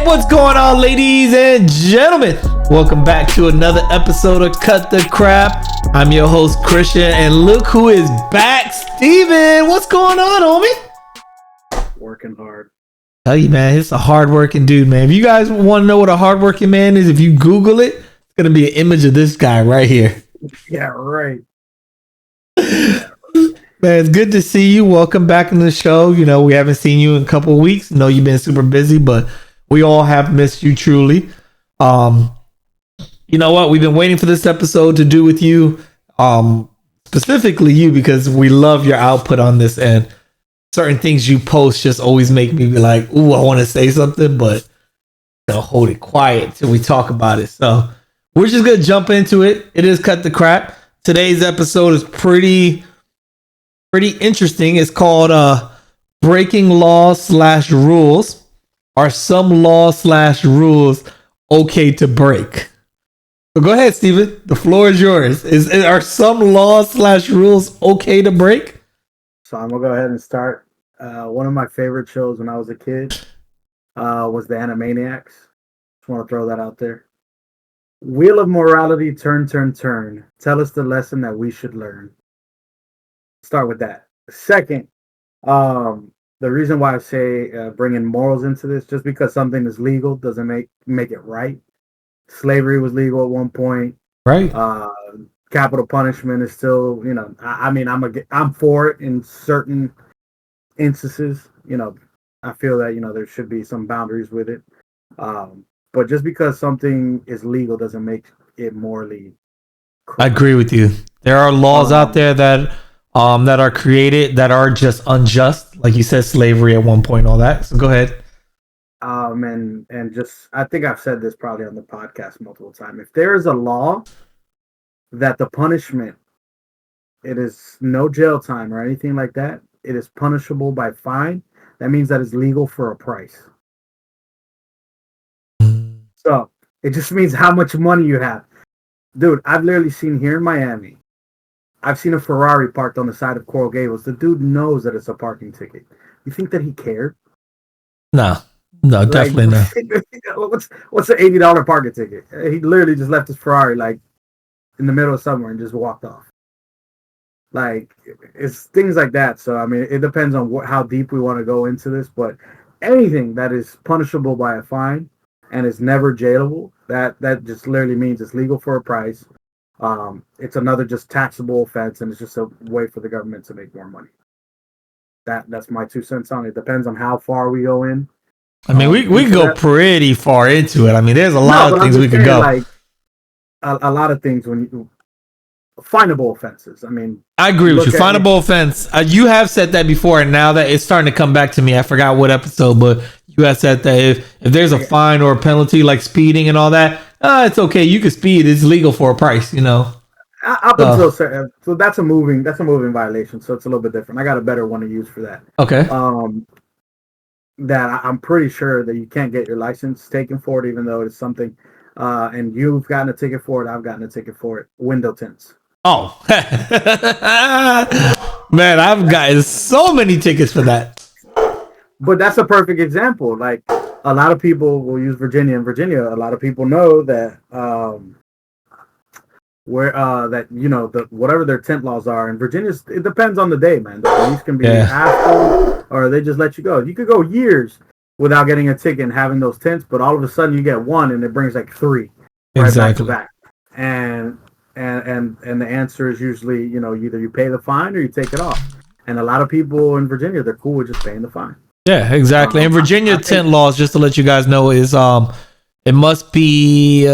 What's going on, ladies and gentlemen? Welcome back to another episode of Cut the Crap. I'm your host, Christian, and look who is back, Steven. What's going on, homie? Working hard. Tell you, man, it's a hardworking dude, man. If you guys want to know what a hardworking man is, if you Google it, it's going to be an image of this guy right here. Yeah, right. Man, it's good to see you. Welcome back in the show. You know, we haven't seen you in a couple of weeks. I know you've been super busy, but we all have missed you truly. You know what? We've been waiting for this episode to do with you, specifically you, because we love your output on this, and certain things you post just always make me be like, ooh, I want to say something, but I'll hold it quiet till we talk about it. So we're just going to jump into it. It is Cut the Crap. Today's episode is pretty interesting. It's called Breaking Laws/Rules. Are some laws/rules okay to break? So go ahead, Steven. The floor is yours. Are some laws/rules okay to break? So I'm gonna go ahead and start. One of my favorite shows when I was a kid was the Animaniacs. Just want to throw that out there. Wheel of morality, turn, turn, turn. Tell us the lesson that we should learn. Start with that. Second, the reason why I say bringing morals into this, just because something is legal doesn't make it right. Slavery was legal at one point. Right. Capital punishment is still, I'm for it in certain instances. You know, I feel that, there should be some boundaries with it. But just because something is legal doesn't make it morally correct. I agree with you. There are laws out there that are created that are just unjust, like you said, slavery at one point, all that. So go ahead. And just, I think I've said this probably on the podcast multiple times. If there is a law that the punishment, it is no jail time or anything like that, it is punishable by fine, that means that it's legal for a price. So it just means how much money you have. Dude, I've literally seen here in Miami, I've seen a Ferrari parked on the side of Coral Gables. The dude knows that it's a parking ticket. You think that he cared? No, definitely not. What's an $80 parking ticket? He literally just left his Ferrari like in the middle of somewhere and just walked off. Like, it's things like that. So I mean, it depends on how deep we want to go into this. But anything that is punishable by a fine and is never jailable, that just literally means it's legal for a price. It's another just taxable offense, and it's just a way for the government to make more money. That's my 2 cents on it. Depends on how far we go in. I mean, we go pretty far into it. I mean, there's a lot of things we could go. Like a lot of things when you finable offenses. I mean, I agree with you. Finable offense. You have said that before, and now that it's starting to come back to me, I forgot what episode, but you have said that if there's a fine or a penalty like speeding and all that, it's okay. You can speed. It's legal for a price, you know. So that's a moving violation. So it's a little bit different. I got a better one to use for that. Okay. That I'm pretty sure that you can't get your license taken for it, even though it's something. And you've gotten a ticket for it. I've gotten a ticket for it. Window tints. Oh, man, I've gotten so many tickets for that. But that's a perfect example. Like, a lot of people will use Virginia. In Virginia, a lot of people know that whatever their tint laws are. In Virginia, it depends on the day, man. The police can be asshole, or they just let you go. You could go years without getting a ticket and having those tints, but all of a sudden you get one, and it brings like three right back to back. And the answer is usually, either you pay the fine or you take it off. And a lot of people in Virginia, they're cool with just paying the fine. Yeah, exactly. And Virginia tint laws, just to let you guys know, is it must be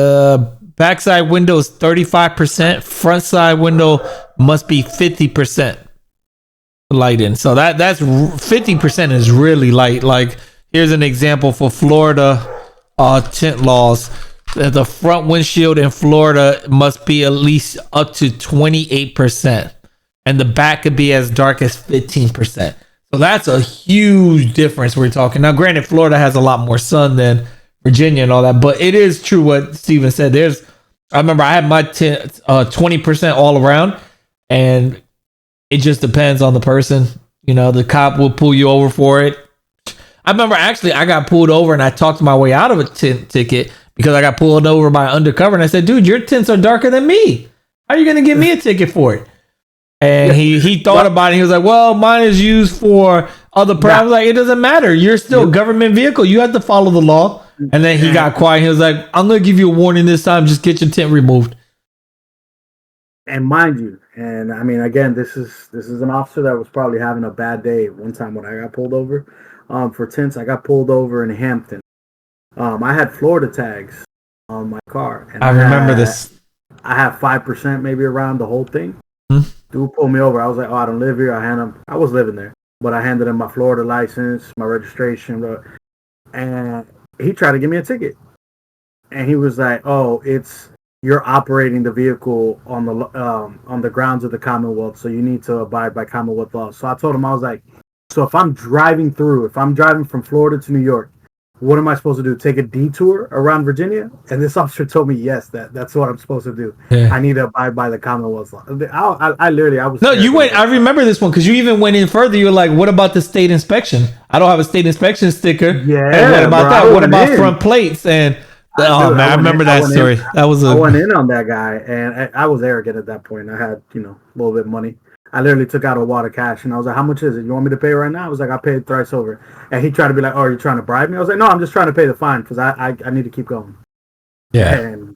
backside window is 35%, front side window must be 50% light in. So that's 50% is really light. Like, here's an example for Florida tint laws. The front windshield in Florida must be at least up to 28%, and the back could be as dark as 15%. So that's a huge difference we're talking. Now, granted, Florida has a lot more sun than Virginia and all that, but it is true what Steven said. I remember I had my 20% all around, and it just depends on the person. The cop will pull you over for it. I remember actually I got pulled over and I talked my way out of a tint ticket because I got pulled over by undercover and I said, dude, your tints are darker than me. How are you going to give me a ticket for it? And he thought about it. He was like, well, mine is used for other purposes. I was like, it doesn't matter. You're still a government vehicle. You have to follow the law. And then he got quiet. He was like, I'm going to give you a warning this time. Just get your tint removed. And mind you, and I mean, again, this is an officer that was probably having a bad day one time when I got pulled over. For tints, I got pulled over in Hampton. I had Florida tags on my car. And I remember this. I had 5% maybe around the whole thing. Mm-hmm. Dude pulled me over. I was like, oh, I don't live here. I was living there, but I handed him my Florida license, my registration, and he tried to give me a ticket. And he was like, oh, you're operating the vehicle on the grounds of the Commonwealth, so you need to abide by Commonwealth law. So I told him, I was like, so if I'm driving from Florida to New York, what am I supposed to do? Take a detour around Virginia? And this officer told me, yes, that's what I'm supposed to do. Yeah. I need to abide by the Commonwealth law. I was. No, you went. I remember this one because you even went in further. You were like, what about the state inspection? I don't have a state inspection sticker. Yeah. And what about that? What about front plates? And man, I remember that story. I went in on that guy, and I was arrogant at that point. I had, a little bit of money. I literally took out a wad of cash, and I was like, how much is it? You want me to pay right now? I was like, I paid thrice over. And he tried to be like, oh, are you trying to bribe me? I was like, no, I'm just trying to pay the fine because I need to keep going. Yeah. And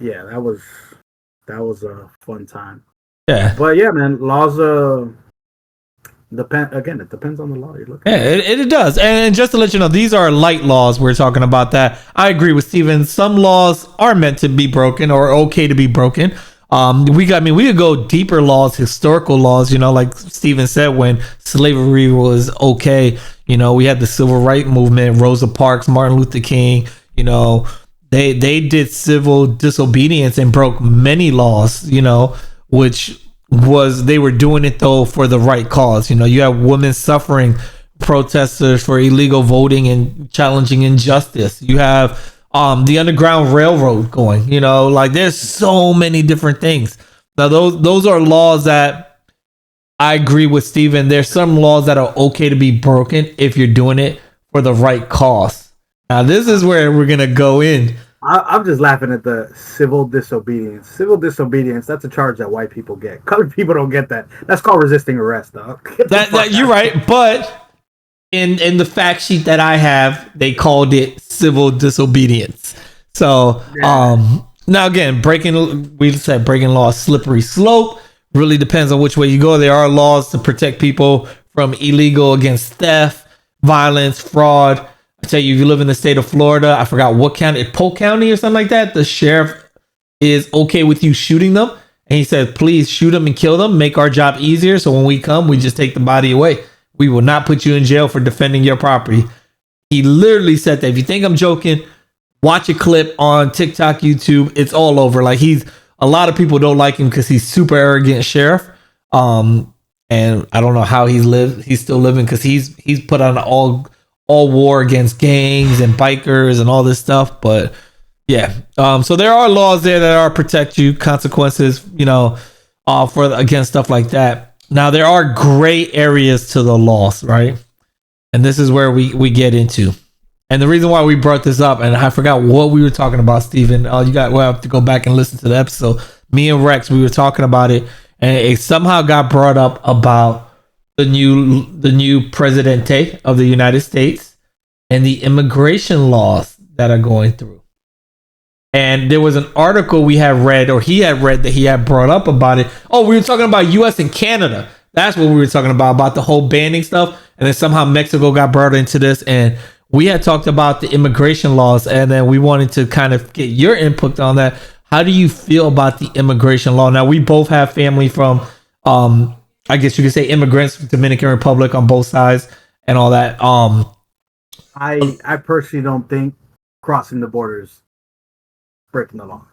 yeah, that was a fun time. Yeah. But yeah, man, laws, it depends on the law you're looking at. Yeah, it does. And just to let you know, these are light laws. We're talking about that. I agree with Steven. Some laws are meant to be broken or okay to be broken. We could go deeper laws, historical laws, like Steven said, when slavery was okay, we had the civil rights movement, Rosa Parks, Martin Luther King, they did civil disobedience and broke many laws, which was, they were doing it though for the right cause. You have women suffering, protesters for illegal voting and challenging injustice. You have the Underground Railroad going, there's so many different things. Now those are laws that I agree with Steven. There's some laws that are okay to be broken if you're doing it for the right cause. Now this is where we're going to go in. I'm just laughing at the civil disobedience. Civil disobedience, that's a charge that white people get. Colored people don't get that. That's called resisting arrest, dog. That you're right, but in the fact sheet that I have, they called it civil disobedience. So now again, breaking law, slippery slope. Really depends on which way you go. There are laws to protect people from illegal against theft, violence, fraud. I tell you, if you live in the state of Florida, I forgot what county, Polk County or something like that, the sheriff is okay with you shooting them. And he said, please shoot them and kill them. Make our job easier. So when we come, we just take the body away. We will not put you in jail for defending your property. He literally said that. If you think I'm joking, watch a clip on TikTok, YouTube. It's all over. Like, a lot of people don't like him because he's super arrogant sheriff. And I don't know how he's still living, because he's put on all war against gangs and bikers and all this stuff. But yeah, so there are laws there that are protect you, consequences, for against stuff like that. Now, there are gray areas to the laws, right? And this is where we get into. And the reason why we brought this up, and I forgot what we were talking about, Steven. We'll have to go back and listen to the episode. Me and Rex, we were talking about it, and it somehow got brought up about the new presidente of the United States and the immigration laws that are going through. And there was an article we had read, or he had read, that he had brought up about it. Oh, we were talking about US and Canada. That's what we were talking about the whole banning stuff. And then somehow Mexico got brought into this. And we had talked about the immigration laws. And then we wanted to kind of get your input on that. How do you feel about the immigration law? Now, we both have family from, I guess you could say, immigrants from Dominican Republic on both sides and all that. I personally don't think crossing the borders breaking the law.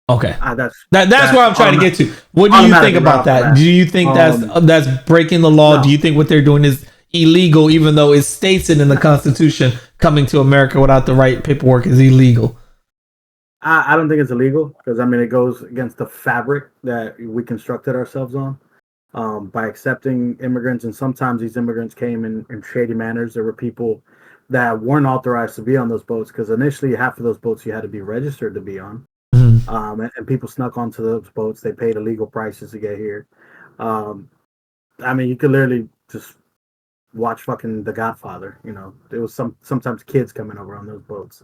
Okay, that's where I'm trying to get to. What do you think about that? Do you think that's breaking the law? No. Do you think what they're doing is illegal, even though it states it in the Constitution, coming to America without the right paperwork is illegal? I don't think it's illegal, because it goes against the fabric that we constructed ourselves on by accepting immigrants. And sometimes these immigrants came in shady manners. There were people that weren't authorized to be on those boats, because initially half of those boats you had to be registered to be on. And people snuck onto those boats. They paid illegal prices to get here. I mean, you could literally just watch fucking The Godfather. You know, there was sometimes kids coming over on those boats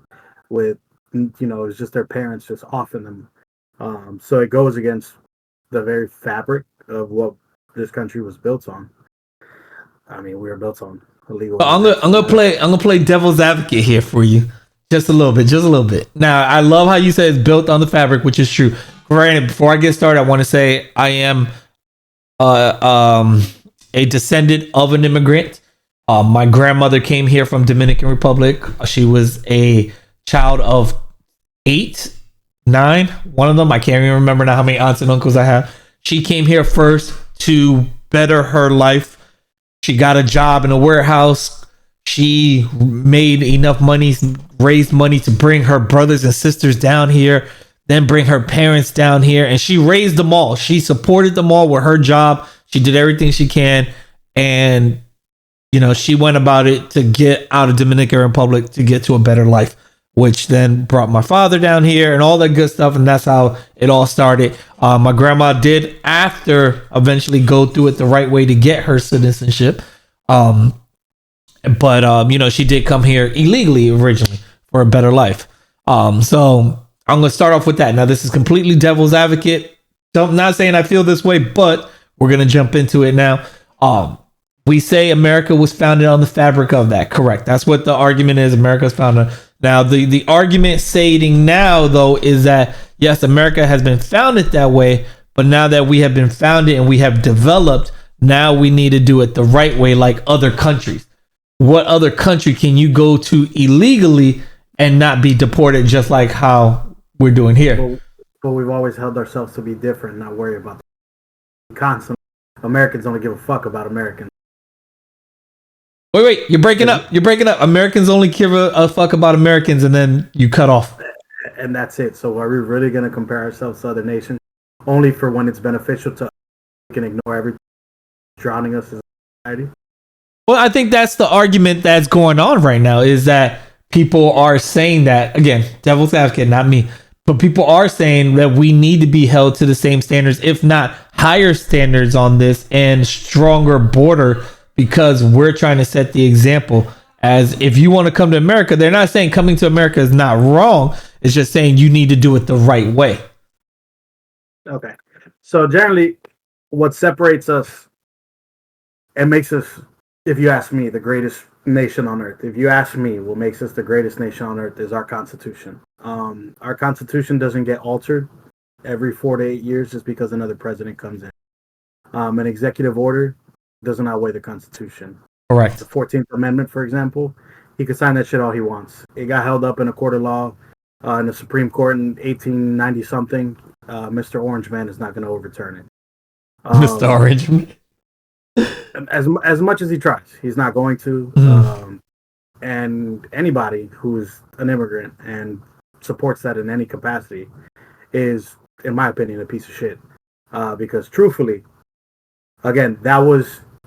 with, you know, it's just their parents just offing them. So it goes against the very fabric of what this country was built on. I mean, we were built on illegal. I'm gonna play devil's advocate here for you, just a little bit. Now, I love how you said it's built on the fabric, which is true. Granted, before I get started, I want to say I am a descendant of an immigrant. My grandmother came here from Dominican Republic. She was a child of 8, 9. One of them, I can't even remember now how many aunts and uncles I have. She came here first to better her life. She got a job in a warehouse. She made enough money, raised money to bring her brothers and sisters down here, then bring her parents down here, and she raised them all. She supported them all with her job. She did everything she can, and you know, she went about it to get out of Dominican Republic to get to a better life, which then brought my father down here and all that good stuff, and that's how it all started. My grandma did, after, eventually go through it the right way to get her citizenship. But you know, she did come here illegally originally for a better life. So I'm gonna start off with that. Now, this is completely devil's advocate. I'm not saying I feel this way, but we're gonna jump into it now. We say America was founded on the fabric of that. Correct. That's what the argument is. America's founded. Now, the argument stating now, though, is that yes, America has been founded that way, but now that we have been founded and we have developed, now we need to do it the right way, like other countries. What other country can you go to illegally and not be deported, just like how we're doing here? But we've always held ourselves to be different, not worry about the constantly. Americans only give a fuck about Americans. Wait, you're breaking up. Americans only give a fuck about Americans, and then you cut off. And that's it. So are we really going to compare ourselves to other nations only for when it's beneficial to us? We can ignore everything drowning us as a society? Well, I think that's the argument that's going on right now, is that people are saying that, again, devil's advocate, not me, but people are saying that we need to be held to the same standards, if not higher standards on this, and stronger border, because we're trying to set the example. As if you want to come to America, they're not saying coming to America is not wrong. It's just saying you need to do it the right way. Okay. So generally, what separates us and makes us, if you ask me, the greatest nation on earth. If you ask me, what makes us the greatest nation on earth is our Constitution. Our Constitution doesn't get altered every 4 to 8 years just because another president comes in. An executive order doesn't outweigh the Constitution. Correct. The 14th Amendment, for example, he can sign that shit all he wants. It got held up in a court of law in the Supreme Court in 1890 something. Mr. Orange Man is not going to overturn it. Mr. Orange Man. As much as he tries, he's not going to. And anybody who's an immigrant and supports that in any capacity is, in my opinion, a piece of shit. Because truthfully, again,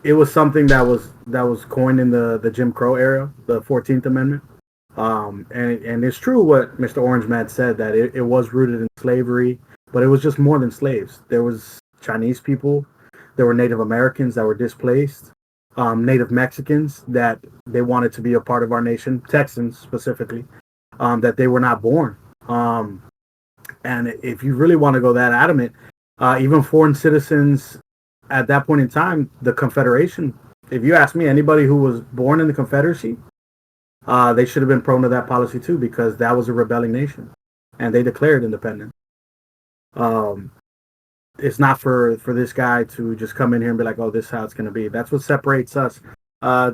it was something that was coined in the Jim Crow era, the 14th Amendment. And it's true what Mr. Orange Man said, that it was rooted in slavery, but it was just more than slaves. There was Chinese people, there were Native Americans that were displaced, Native Mexicans that they wanted to be a part of our nation, Texans specifically, that they were not born. And if you really want to go that adamant, even foreign citizens at that point in time, the Confederation, if you ask me, anybody who was born in the Confederacy, they should have been prone to that policy too, because that was a rebelling nation and they declared independence. It's not for this guy to just come in here and be like, oh, this is how it's going to be. That's what separates us.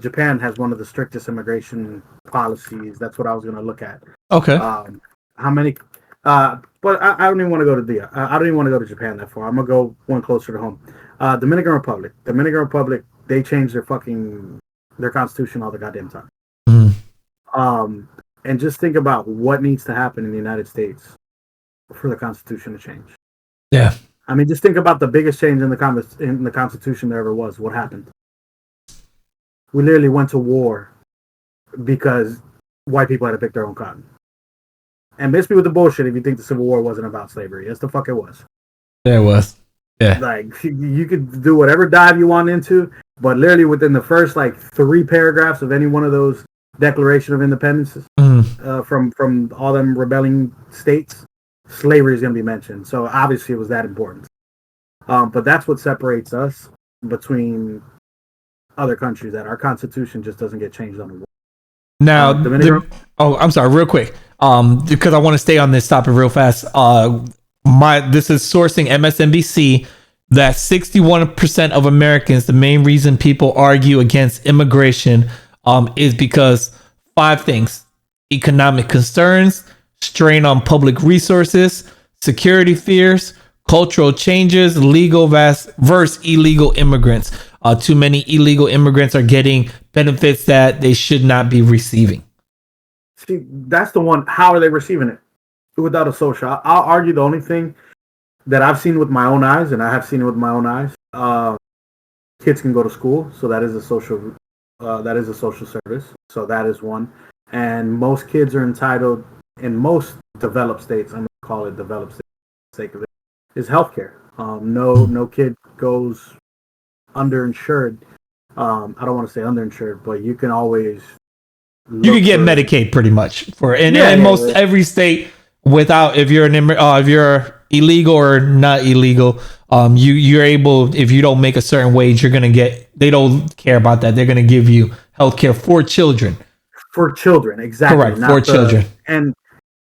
Japan has one of the strictest immigration policies. That's what I was going to look at. Okay. How many? But I don't even want to go to I don't even want to go to Japan that far. I'm gonna go one closer to home. Dominican Republic. They change their constitution all the goddamn time. And just think about what needs to happen in the United States for the Constitution to change. Yeah. I mean, just think about the biggest change in the Constitution there ever was. What happened? We literally went to war because white people had to pick their own cotton. And miss me with the bullshit if you think the Civil War wasn't about slavery. Yes, the fuck it was. There it was. Yeah. Like, you could do whatever dive you want into, but literally within the first, like, 3 paragraphs of any one of those Declaration of Independence from all them rebelling states, slavery is going to be mentioned. So obviously it was that important. But that's what separates us between other countries, that our constitution just doesn't get changed on the wall. Now, I'm sorry, real quick, because I want to stay on this topic real fast. This is sourcing MSNBC that 61% of Americans, the main reason people argue against immigration, is because 5 things: economic concerns, strain on public resources, security fears, cultural changes, legal versus illegal immigrants. Too many illegal immigrants are getting benefits that they should not be receiving. See, that's the one. How are they receiving it? Without a social. I'll argue the only thing that I've seen with my own eyes, and I have seen it with my own eyes, kids can go to school, so that is a social service. So that is one. And most kids are entitled, in most developed states, I'm going to call it developed states for the sake of it, is healthcare. No kid goes underinsured. I don't want to say underinsured, but you can always you can get Medicaid pretty much for in most every state without if you're if you're illegal or not illegal. You're able, if you don't make a certain wage, you're gonna get. They don't care about that. They're gonna give you healthcare for children. For children, exactly. Correct. For children. And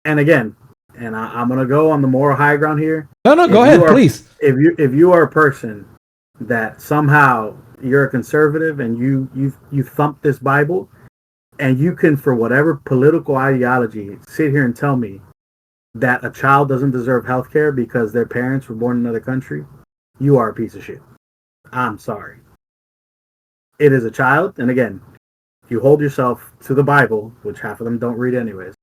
again, I'm gonna go on the moral high ground here. No, go ahead, please. If you are a person that somehow you're a conservative and you thump this Bible, and you can, for whatever political ideology, sit here and tell me that a child doesn't deserve health care because their parents were born in another country, you are a piece of shit. I'm sorry. It is a child, and again, you hold yourself to the Bible, which half of them don't read anyways.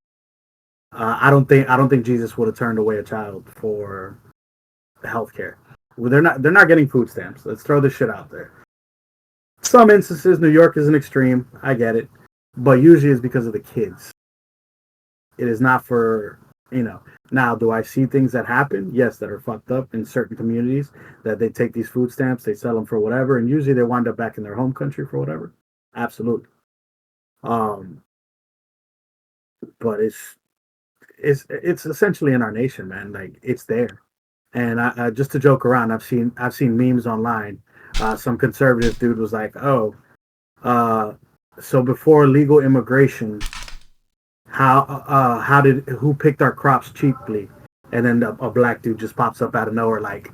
I don't think Jesus would have turned away a child for health care. Well, they're not getting food stamps. Let's throw this shit out there. Some instances, New York is an extreme. I get it. But usually it's because of the kids. It is not for, Now, do I see things that happen? Yes, that are fucked up in certain communities, that they take these food stamps, they sell them for whatever, and usually they wind up back in their home country for whatever. Absolutely. But it's essentially in our nation, man. Like, it's there. And I just to joke around, I've seen memes online. Some conservative dude was like, so before legal immigration, who picked our crops cheaply? And then a black dude just pops up out of nowhere like,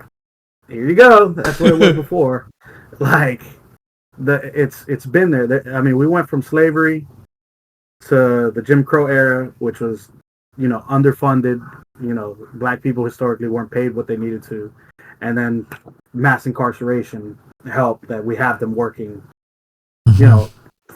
here you go. That's what it was before. Like, it's been there. I mean, we went from slavery to the Jim Crow era, which was, underfunded. Black people historically weren't paid what they needed to. And then mass incarceration helped that we have them working.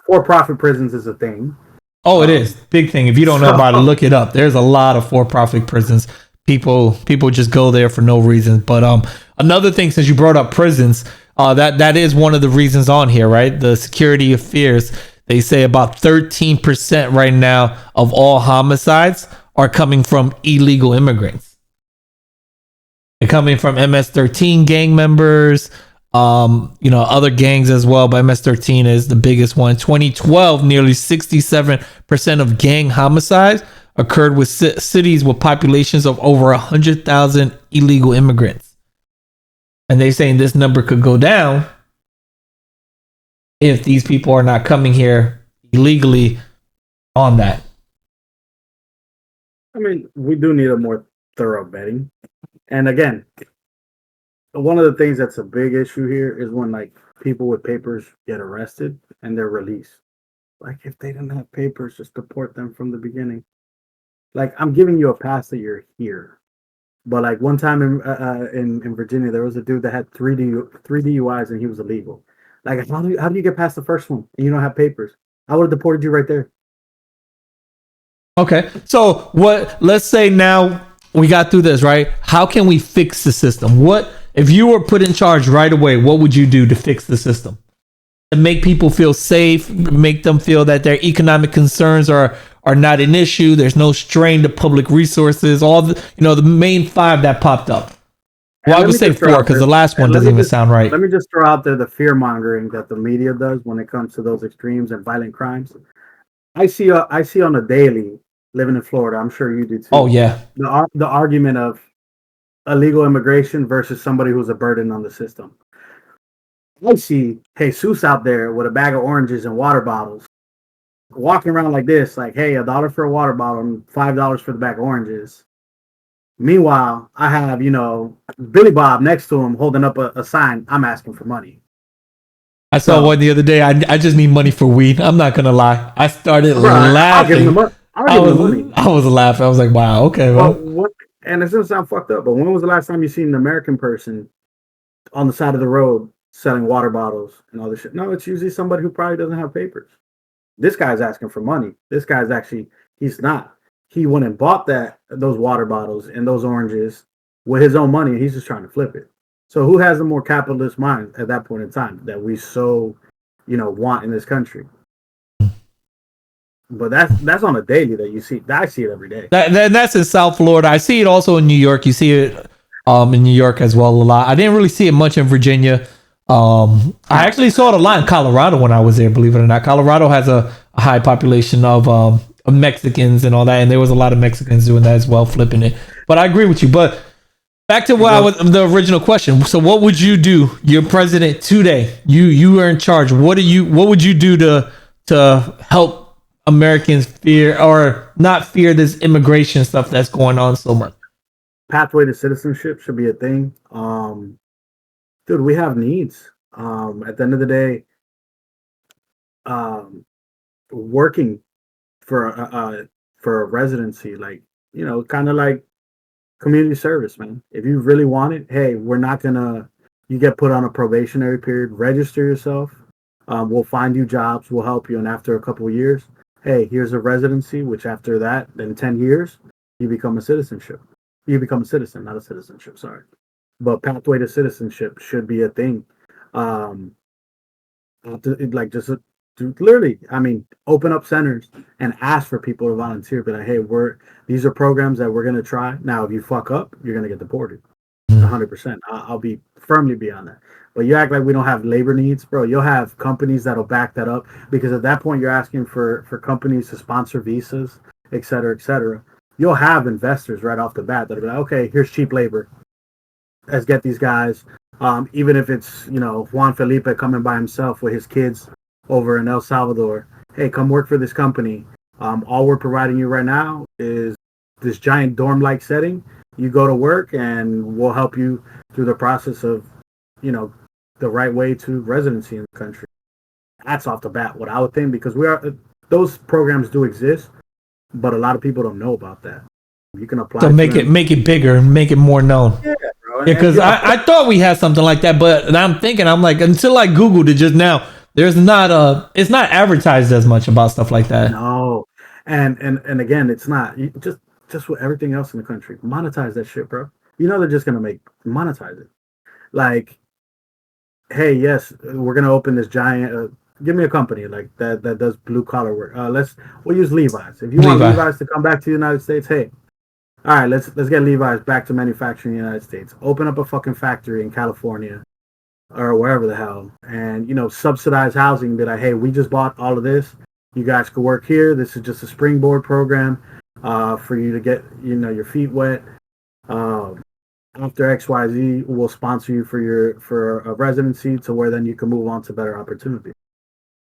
For-profit prisons is a thing. Oh, it is. Big thing. If you don't know about it, look it up. There's a lot of for-profit prisons. People just go there for no reason. But another thing, since you brought up prisons, that is one of the reasons on here, right? The security of fears. They say about 13% right now of all homicides are coming from illegal immigrants. They're coming from MS-13 gang members, other gangs as well, but MS-13 is the biggest one. 2012, nearly 67% of gang homicides occurred with cities with populations of over 100,000 illegal immigrants. And they're saying this number could go down if these people are not coming here illegally on that. I mean, we do need a more thorough vetting. And again, one of the things that's a big issue here is when, like, people with papers get arrested and they're released. Like, if they didn't have papers, just deport them from the beginning. Like, I'm giving you a pass that you're here. But, like, one time in Virginia, there was a dude that had three DUIs and he was illegal. Like, how do you get past the first one and you don't have papers? I would have deported you right there. Okay, so let's say now we got through this, right? How can we fix the system? What if you were put in charge right away? What would you do to fix the system? to make people feel safe, make them feel that their economic concerns are not an issue. There's no strain to public resources. All the the main five that popped up. Well, And I let would me say just throw four out because there, the last one and doesn't even sound right. let me just throw out there the fear mongering that the media does when it comes to those extremes and violent crimes. I see on a daily living in Florida. I'm sure you do Oh too. yeah, The argument of illegal immigration versus somebody who's a burden on the system. I see Jesus out there with a bag of oranges and water bottles, walking around like this, like, hey, $1 for a water bottle and $5 for the bag of oranges. Meanwhile, I have, Billy Bob next to him holding up a sign, I'm asking for money. I saw So, one the other day. I just need money for weed. I'm not gonna lie. I started bro, I'll give him the laughing. money. I'll give him the money. I was laughing. I was like, wow, okay, But well. what, and it doesn't sound fucked up, but when was the last time you seen an American person on the side of the road selling water bottles and all this shit? No, it's usually somebody who probably doesn't have papers. This guy's asking for money. This guy's actually, he's not. He went and bought those water bottles and those oranges with his own money. And he's just trying to flip it. So who has a more capitalist mind at that point in time that we so, want in this country? But that's on a daily that you see. I see it every day. That's in South Florida. I see it also in New York. You see it in New York as well a lot. I didn't really see it much in Virginia. I actually saw it a lot in Colorado when I was there. Believe it or not, Colorado has a high population of Mexicans and all that, and there was a lot of Mexicans doing that as well, flipping it. But I agree with you. But back to what I was the original question. So, what would you do? You're president today. You are in charge. What would you do to help Americans fear or not fear this immigration stuff that's going on so much? Pathway to citizenship should be a thing. Dude, we have needs. At the end of the day, working for a residency, like kind of like community service, man. If you really want it, hey, we're not gonna. You get put on a probationary period. Register yourself. We'll find you jobs. We'll help you, and after a couple of years, hey, here's a residency. Which after that, then 10 years, you become a citizenship. You become a citizen, not a citizenship. Sorry, but pathway to citizenship should be a thing. Um, like just literally, I mean, open up centers and ask for people to volunteer. Be like, hey, these are programs that we're gonna try. Now, if you fuck up, you're gonna get deported. 100%. I'll be firmly beyond that. But you act like we don't have labor needs, bro. You'll have companies that'll back that up because at that point you're asking for companies to sponsor visas, et cetera, et cetera. You'll have investors right off the bat that'll be like, okay, here's cheap labor. Let's get these guys. Even if it's Juan Felipe coming by himself with his kids over in El Salvador. Hey, come work for this company. All we're providing you right now is this giant dorm-like setting. You go to work, and we'll help you through the process of, the right way to residency in the country. That's off the bat what I would think, because those programs do exist, but a lot of people don't know about that. You can apply. So make it bigger and make it more known. Yeah, bro. Yeah, because I thought we had something like that, but I'm like, until I Googled it just now, it's not advertised as much about stuff like that. No, and again, it's not just with everything else in the country. Monetize that shit, bro. They're just gonna monetize it. Like, hey, yes, we're gonna open this giant. Give me a company like that does blue collar work. We'll use Levi's. If you want Levi's to come back to the United States, hey, all right, let's get Levi's back to manufacturing in the United States. Open up a fucking factory in California or wherever the hell, and subsidize housing. Be like, hey, we just bought all of this. You guys could work here. This is just a springboard program for you to get your feet wet. After XYZ, we'll sponsor you for a residency to where then you can move on to better opportunities.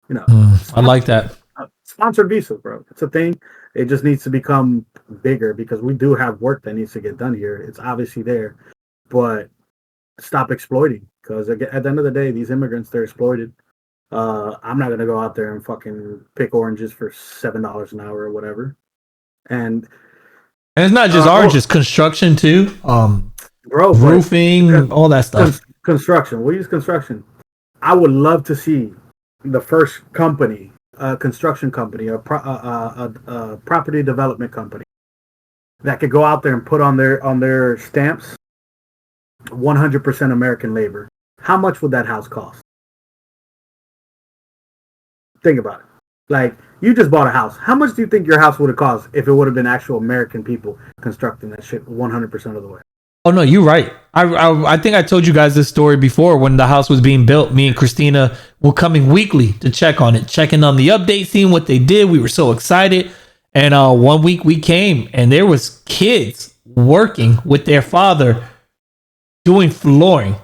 I like that. Sponsored visas, bro. It's a thing. It just needs to become bigger because we do have work that needs to get done here. It's obviously there, but stop exploiting, because at the end of the day, these immigrants, they're exploited. I'm not gonna go out there and fucking pick oranges for $7 an hour or whatever. And it's not just oranges, construction too. Bro, roofing, all that stuff. Construction. We'll use construction. I would love to see the first company, construction company, a property development company that could go out there and put on their stamps 100% American labor. How much would that house cost? Think about it. Like, you just bought a house. How much do you think your house would have cost if it would have been actual American people constructing that shit 100% of the way? Oh no, you're right. I think I told you guys this story before. When the house was being built, me and Christina were coming weekly to check on it, checking on the update, seeing what they did. We were so excited. And one week we came and there was kids working with their father doing flooring.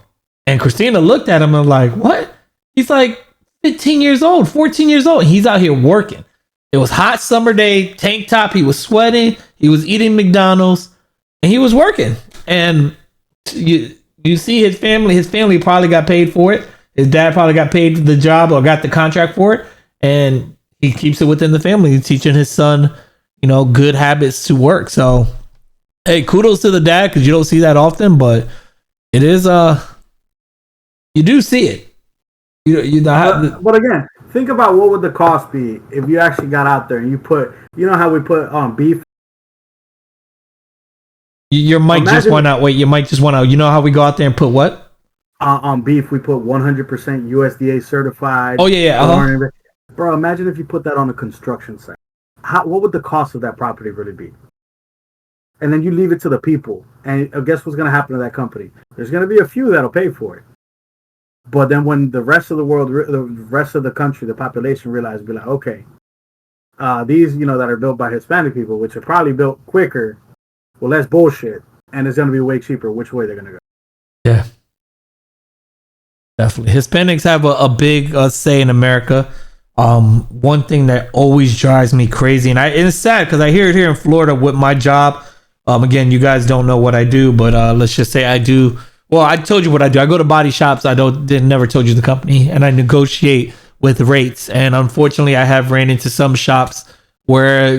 And Christina looked at him and like, what? He's like 15 years old, 14 years old. He's out here working. It was hot summer day, tank top. He was sweating. He was eating McDonald's and he was working. And you see his family probably got paid for it. His dad probably got paid for the job or got the contract for it. And he keeps it within the family, teaching his son, good habits to work. So, hey, kudos to the dad, because you don't see that often, but it is, you do see it. But again, think about what would the cost be if you actually got out there and you put, how we put beef. Your mic just went out. Wait, your mic just went out. You know how we go out there and put what? On beef, we put 100% USDA certified. Oh, yeah. Uh-huh. Bro, imagine if you put that on a construction site. What would the cost of that property really be? And then you leave it to the people. And guess what's going to happen to that company? There's going to be a few that'll pay for it. But then when the rest of the world, the rest of the country, the population realizes, be like, okay, these, that are built by Hispanic people, which are probably built quicker, well, that's bullshit. And it's going to be way cheaper. Which way they're going to go? Yeah. Definitely. Hispanics have a big say in America. One thing that always drives me crazy, and it's sad because I hear it here in Florida with my job. Again, you guys don't know what I do, but let's just say I do. Well, I told you what I do. I go to body shops. Never told you the company, and I negotiate with rates. And unfortunately, I have ran into some shops where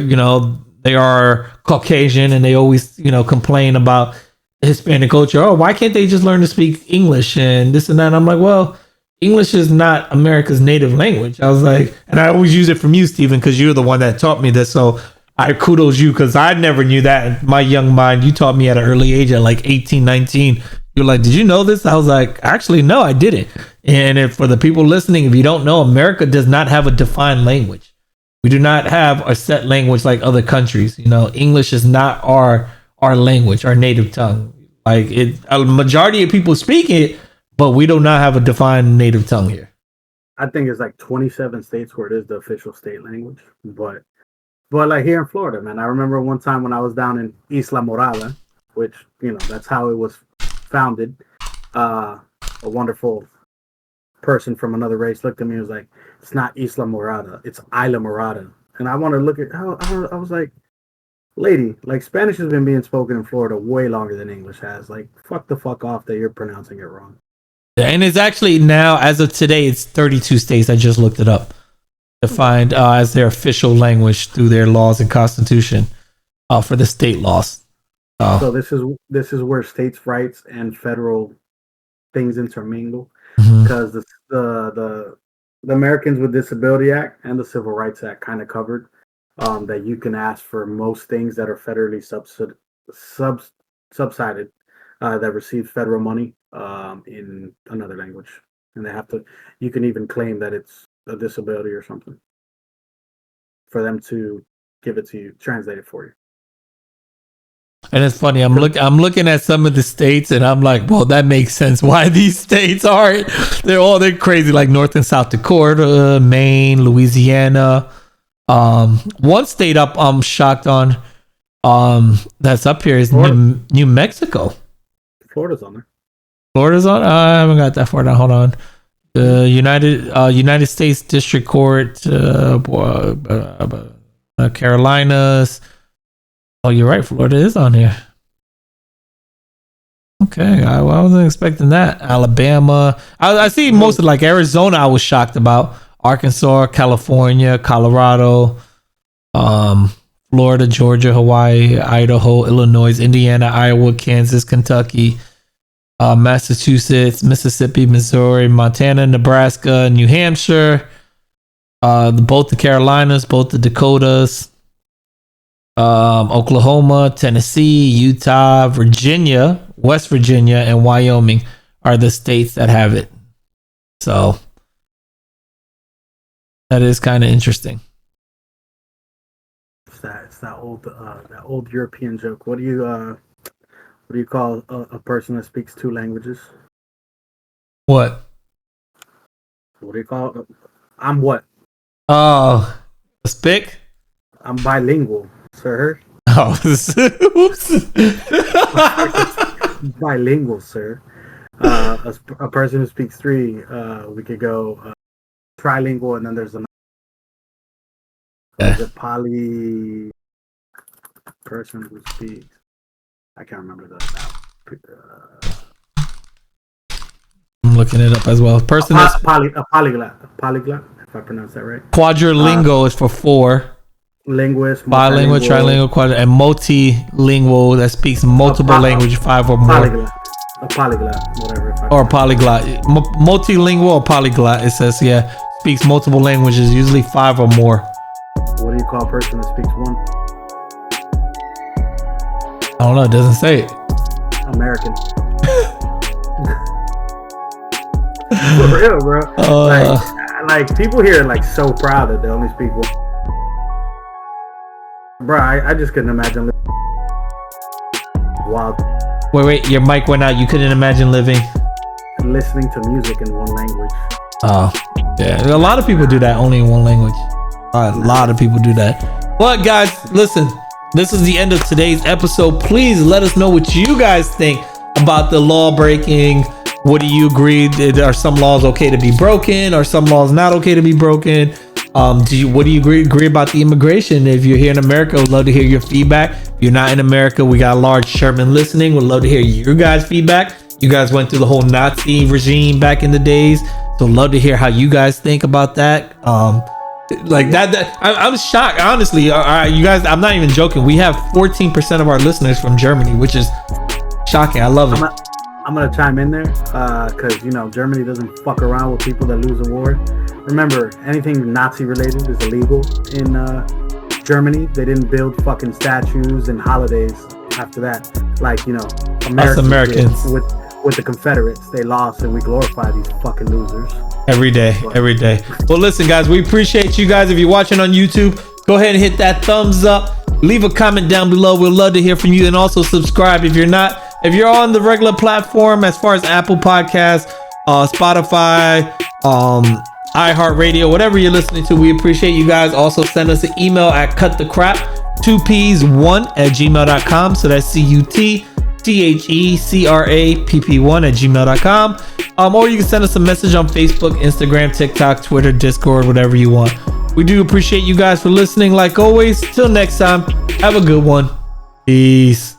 they are Caucasian and they always complain about Hispanic culture. Oh, why can't they just learn to speak English and this and that? And I'm like, well, English is not America's native language. I was like, and I always use it from you, Stephen, because you're the one that taught me this. So I kudos you, because I never knew that in my young mind. You taught me at an early age, at like 18, 19. You're like, did you know this? I was like, actually, no, I didn't. And for the people listening, if you don't know, America does not have a defined language. We do not have a set language like other countries. English is not our language, our native tongue. Like a majority of people speak it, but we do not have a defined native tongue here. I think it's like 27 states where it is the official state language. But like here in Florida, man, I remember one time when I was down in Isla Morada, which, that's how it was founded. A wonderful person from another race looked at me and was like, it's not Isla Morada, it's Isla Morada. And I want to look at how I was like, lady, like, Spanish has been being spoken in Florida way longer than English has. Like, fuck off that you're pronouncing it wrong. And it's actually now, as of today, it's 32 states. I just looked it up, defined as their official language through their laws and constitution for the state laws. So this is where states' rights and federal things intermingle, because the Americans with Disability Act and the Civil Rights Act kind of covered that you can ask for most things that are federally subsidized that receive federal money in another language, and you can even claim that it's a disability or something for them to give it to you, translate it for you. And it's funny, I'm looking at some of the states and I'm like, well, that makes sense why these states aren't. They're crazy, like North and South Dakota, Maine, Louisiana. One state up I'm shocked on that's up here is New Mexico. Florida's on there. Florida's on? I haven't got that far down. Hold on. United States District Court, Carolinas. Oh, you're right. Florida is on here. Okay, I wasn't expecting that. Alabama. I see most of, like, Arizona. I was shocked about. Arkansas, California, Colorado, Florida, Georgia, Hawaii, Idaho, Illinois, Indiana, Iowa, Kansas, Kentucky, Massachusetts, Mississippi, Missouri, Montana, Nebraska, New Hampshire, both the Carolinas, both the Dakotas, Oklahoma, Tennessee, Utah, Virginia, West Virginia, and Wyoming are the states that have it. So That is kind of interesting. It's that old European joke. What do you call a person that speaks two languages? What? What do you call it? I'm what? Oh, a spick? I'm bilingual, sir. Oh, oops. Bilingual, sir. A person who speaks three, we could go trilingual, and then there's another. Is it poly person who speaks? I can't remember that. I'm looking it up as well. Person that's a polyglot, if I pronounce that right. Quadrilingual is for 4. Linguist, Bilingual, trilingual, quadrilingual, and multilingual that speaks multiple languages, 5 or more. Polyglot, whatever. Or polyglot. Multilingual or polyglot, it says, yeah. Speaks multiple languages, usually 5 or more. What do you call a person that speaks one? I don't know, it doesn't say it. American. For real, bro. Like people here are like so proud that they only speak one. Bro, I just couldn't imagine living. Wow. Wait, your mic went out. You couldn't imagine listening to music in one language. Oh, yeah. A lot of people do that only in one language. A lot of people do that. But guys, listen, this is the end of today's episode. Please let us know what you guys think about the law breaking. What do you agree? Are some laws okay to be broken? Are some laws not okay to be broken? What do you agree about the immigration? If you're here in America, we'd love to hear your feedback. If you're not in America, we got a large Sherman listening. We'd love to hear your guys' feedback. You guys went through the whole Nazi regime back in the days, so love to hear how you guys think about that. I'm shocked, honestly. You guys, I'm not even joking. We have 14% of our listeners from Germany, which is shocking. I love it. I'm gonna chime in there because Germany doesn't fuck around with people that lose a war. Remember, anything Nazi related is illegal in Germany. They didn't build fucking statues and holidays after that. Like Americans with the Confederates, they lost, and we glorify these fucking losers every day. Well, listen, guys, we appreciate you guys. If you're watching on YouTube, go ahead and hit that thumbs up. Leave a comment down below. We'd love to hear from you, and also subscribe if you're not. If you're on the regular platform, as far as Apple Podcasts, Spotify, iHeartRadio, whatever you're listening to, we appreciate you guys. Also send us an email at cutthecrap2ps1@gmail.com. So that's CUTTHECRAPP1@gmail.com. Or you can send us a message on Facebook, Instagram, TikTok, Twitter, Discord, whatever you want. We do appreciate you guys for listening. Like always, till next time, have a good one. Peace.